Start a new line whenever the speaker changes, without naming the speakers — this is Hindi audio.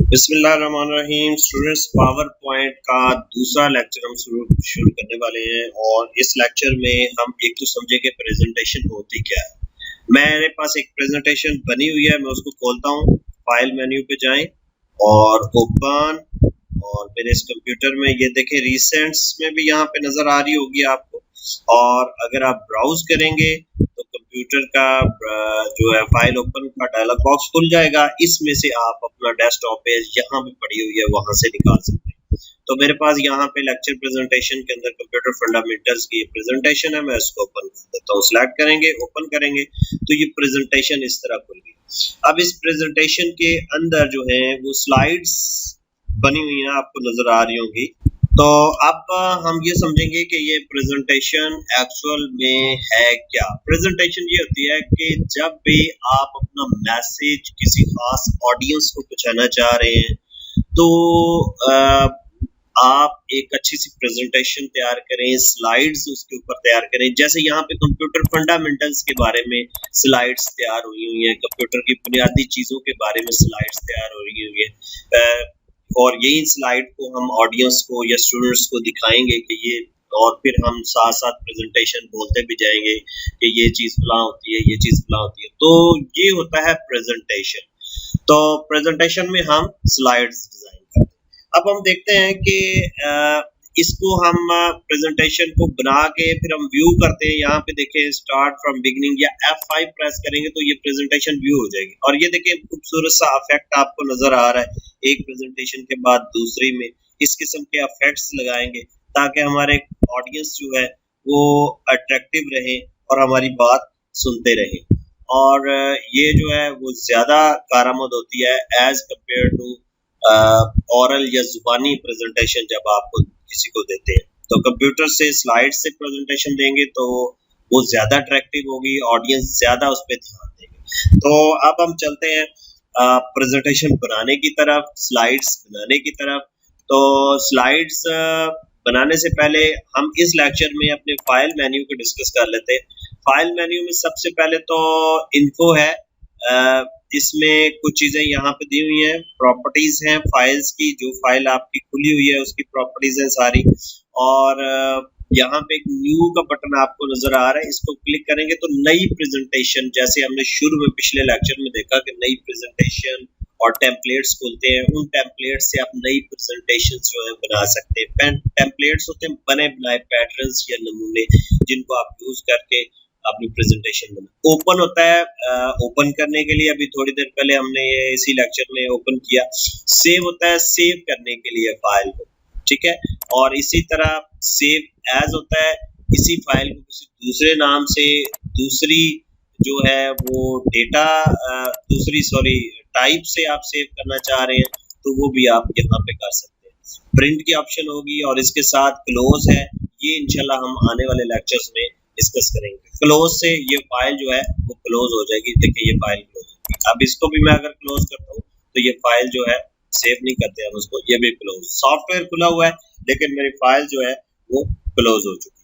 बिस्मिल्लाहिर्रहमानिर्रहीम स्टूडेंट्स, पावर पॉइंट का दूसरा लेक्चर हम शुरू करने वाले हैं और इस लेक्चर में हम एक तो समझेंगे प्रेजेंटेशन होती क्या है। मेरे पास एक प्रेजेंटेशन बनी हुई है, मैं उसको खोलता हूँ। फाइल मेन्यू पे जाएं और ओपन, और मेरे इस कंप्यूटर में ये देखें रिसेंट्स में भी यहाँ पे नजर आ रही होगी आपको। और अगर आप ब्राउज करेंगे तो कंप्यूटर का जो है फाइल ओपन का डायलॉग बॉक्स खुल जाएगा। इसमें से आप अपना डेस्कटॉप पेज यहाँ पे पड़ी हुई है वहां से निकाल सकते हैं। तो मेरे पास यहाँ पे लेक्चर प्रेजेंटेशन के अंदर कंप्यूटर फंडामेंटल्स की प्रेजेंटेशन है, मैं इसको ओपन कर देता हूँ। सिलेक्ट करेंगे, ओपन करेंगे तो ये प्रेजेंटेशन इस तरह खुल गई। अब इस प्रेजेंटेशन के अंदर जो है वो स्लाइड्स बनी हुई है, आपको नजर आ रही होंगी। तो अब हम ये समझेंगे कि ये प्रेजेंटेशन एक्चुअल में है क्या। प्रेजेंटेशन ये होती है कि जब भी आप अपना मैसेज किसी खास ऑडियंस को पहुंचाना चाह रहे हैं तो आप एक अच्छी सी प्रेजेंटेशन तैयार करें, स्लाइड्स उसके ऊपर तैयार करें। जैसे यहाँ पे कंप्यूटर फंडामेंटल्स के बारे में स्लाइड्स तैयार हुई हैं, कंप्यूटर की बुनियादी चीजों के बारे में स्लाइड्स तैयार हुई हैं, और यही स्लाइड को हम ऑडियंस को या स्टूडेंट्स को दिखाएंगे कि ये, और फिर हम साथ साथ प्रेजेंटेशन बोलते भी जाएंगे कि ये चीज फलां होती है, ये चीज फलां होती है। तो ये होता है प्रेजेंटेशन। तो प्रेजेंटेशन में हम स्लाइड्स डिजाइन करते हैं। अब हम देखते हैं कि इसको हम प्रेजेंटेशन को बना के फिर हम व्यू करते हैं। यहाँ पे देखें स्टार्ट फ्रॉम बिगिनिंग या F5 प्रेस करेंगे तो ये प्रेजेंटेशन व्यू हो जाएगी। और ये देखें खूबसूरत सा इफेक्ट आपको नजर आ रहा है, एक प्रेजेंटेशन के बाद दूसरी में इस किस्म के इफेक्ट्स लगाएंगे ताकि हमारे ऑडियंस जो है वो अट्रैक्टिव रहे और हमारी बात सुनते रहे। और ये जो है वो ज्यादा कारआमद होती है एज कम्पेयर टू ओरल या जुबानी प्रेजेंटेशन जब आपको किसी को देते हैं। तो कंप्यूटर से स्लाइड से प्रेजेंटेशन देंगे तो वो ज्यादा अट्रैक्टिव होगी, ऑडियंस ज्यादा उस पर ध्यान देंगे। तो अब हम चलते हैं प्रेजेंटेशन बनाने की तरफ, स्लाइड्स बनाने की तरफ। तो स्लाइड्स बनाने से पहले हम इस लेक्चर में अपने फाइल मेन्यू को डिस्कस कर लेते हैं। फाइल मेन्यू में सबसे पहले तो इन्फो है, इसमें कुछ चीजें यहाँ पे दी हुई हैं, प्रॉपर्टीज हैं फाइल्स की, जो फाइल आपकी खुली हुई है उसकी प्रॉपर्टीज हैं सारी। और यहाँ पे एक न्यू का बटन आपको नजर आ रहा है, इसको क्लिक करेंगे तो नई प्रेजेंटेशन, जैसे हमने शुरू में पिछले लेक्चर में देखा कि नई प्रेजेंटेशन और टेम्पलेट्स खुलते हैं, उन टेम्पलेट्स से आप नई प्रेजेंटेशन जो है बना सकते हैं। टेम्पलेट्स होते हैं बने बनाए पैटर्न्स या नमूने, जिनको आप यूज करके अपनी प्रेजेंटेशन बना। ओपन होता है, ओपन करने के लिए अभी थोड़ी देर पहले हमने ये इसी लेक्चर में ओपन किया। सेव होता है सेव करने के लिए फाइल को, ठीक है। और इसी तरह सेव एज होता है, इसी फाइल को किसी दूसरे नाम से दूसरी जो है वो डेटा दूसरी टाइप से आप सेव करना चाह रहे हैं तो वो भी आप यहाँ पे कर सकते हैं। प्रिंट की ऑप्शन होगी और इसके साथ क्लोज है, ये इंशाल्लाह हम आने वाले लेक्चर्स में डिस्कस करेंगे। क्लोज से ये फाइल जो है वो क्लोज हो जाएगी। देखिए ये फाइल क्लोज होगी। अब इसको भी मैं अगर क्लोज करता हूँ तो ये फाइल जो है सेव नहीं करते हम उसको, ये भी क्लोज। सॉफ्टवेयर खुला हुआ है लेकिन मेरी फाइल जो है वो क्लोज हो चुकी है।